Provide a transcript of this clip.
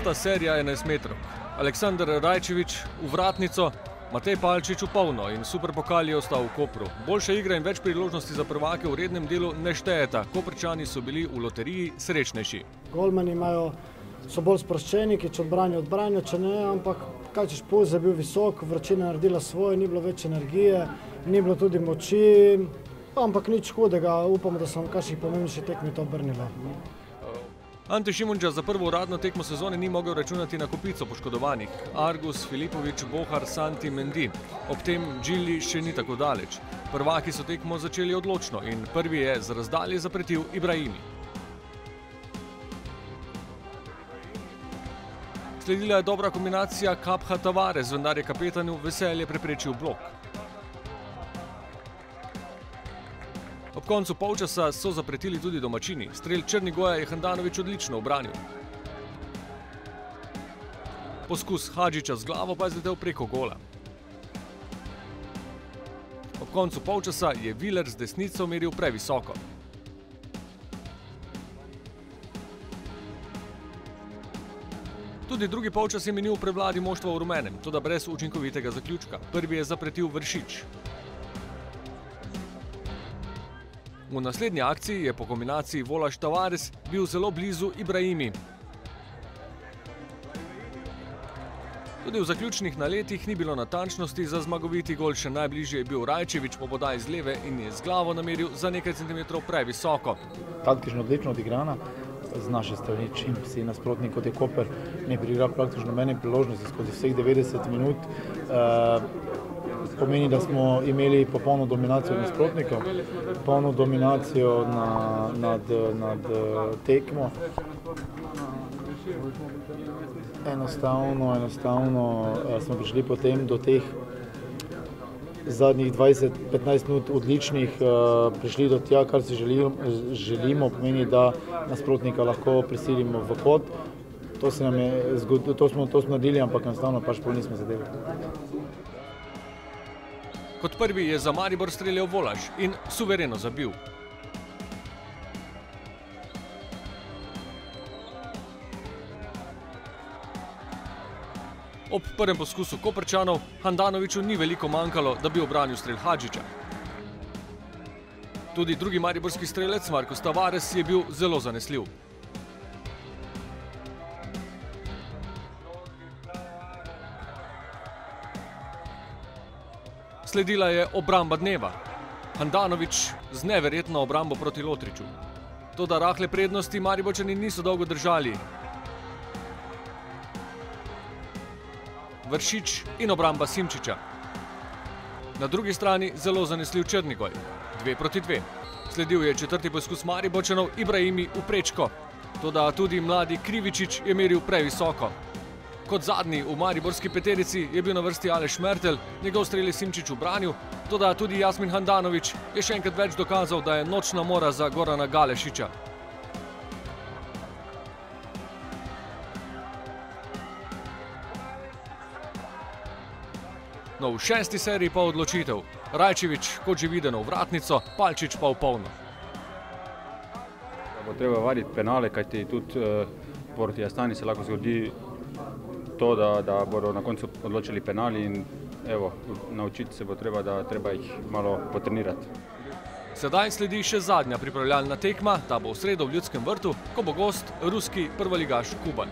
Četrta serija 11 metrov. Aleksandar Rajčević v vratnico, Matej Palčič v polno in superpokal je ostal v Kopru. Boljša igra in več priložnosti za prvake v rednem delu ne štejeta. Koprčani so bili v loteriji srečnejši. Golmani so bolj sproščeni, ki če odbranijo, če ne, ampak kaj češ puls je bil visok, vročina je naredila svoje, ni bilo več energije, ni bilo tudi moči, ampak nič hudega, upamo, da so nam kakšnih pomembnejših tekmi to obrnile. Ante Šimundža za prvo uradno tekmo sezone ni mogel računati na kopico poškodovanih. Argus, Filipović, Bohar, Santi, Mendy. Ob tem Džili še ni tako daleč. Prvaki so tekmo začeli odločno in prvi je z razdalje zapretil Ibrahimi. Sledila je dobra kombinacija Kapha-Tavares, vendar je kapetanu Veselje preprečil blok. Ob koncu polčasa so zapretili tudi domačini. Strel Črnigoja je Handanović odlično obranil. Poskus Hadžića z glavo pa je zletel preko gola. Ob koncu polčasa je Viler z desnico meril previsoko. Tudi drugi polčas je minil v prevladi moštva v rumenem, toda brez učinkovitega zaključka. Prvi je zapretil Vršič. V naslednji akciji je po kombinaciji Volaš-Tavares bil zelo blizu Ibrahimi. Tudi v zaključnih naletih ni bilo natančnosti, za zmagoviti gol še najbližje je bil Rajčević po podaji z leve in je z glavo nameril za nekaj centimetrov previsoko. Taktično odlično odigrana, z naše strani, čim si nasprotnik kot je Koper, ne priigra praktično nobene priložnosti skozi vseh 90 minut. Pomeni, da smo imeli popolno dominacijo nasprotnikov, popolno dominacijo nad tekmo. Enostavno smo prišli potem do teh zadnjih 20-15 minut odličnih, prišli do tja, kar si želimo, pomeni, da nasprotnika lahko prisilimo v kot. To smo naredili, ampak enostavno pač pol nismo zadeli. Kot prvi je za Maribor streljal Volaš in suvereno zabil. Ob prvem poskusu Koprčanov Handanoviću ni veliko manjkalo, da bi obranil strel Hadžića. Tudi drugi mariborski strelec Markus Tavares je bil zelo zanesljiv. Sledila je obramba dneva. Handanović z neverjetno obrambo proti Lotriču. Toda rahle prednosti Mariborčani niso dolgo držali. Vršič in obramba Simčiča. Na drugi strani zelo zanesljiv Črnigoj. 2-2. Sledil je četrti poskus Mariborčanov, Ibrahimi v prečko. Toda tudi mladi Krivičič je meril previsoko. Kot zadnji v mariborski peterici je bil na vrsti Aleš Mertelj, njegov strel je Simčič ubranil, toda tudi Jasmin Handanović je še enkrat več dokazal, da je nočna mora za Gorana Galešiča. No, v šesti seriji pa odločitev. Rajčević, kot že videno, v vratnico, Palčič pa v polno. Bo treba vaditi penale, kajti tudi proti Astani se lahko zgodi to, da bodo na koncu odločili penali in evo, naučiti se bo treba, da treba jih malo potrenirati. Sedaj sledi še zadnja pripravljalna tekma, ta bo v sredo v Ljudskem vrtu, ko bo gost ruski prvoligaš Kuban.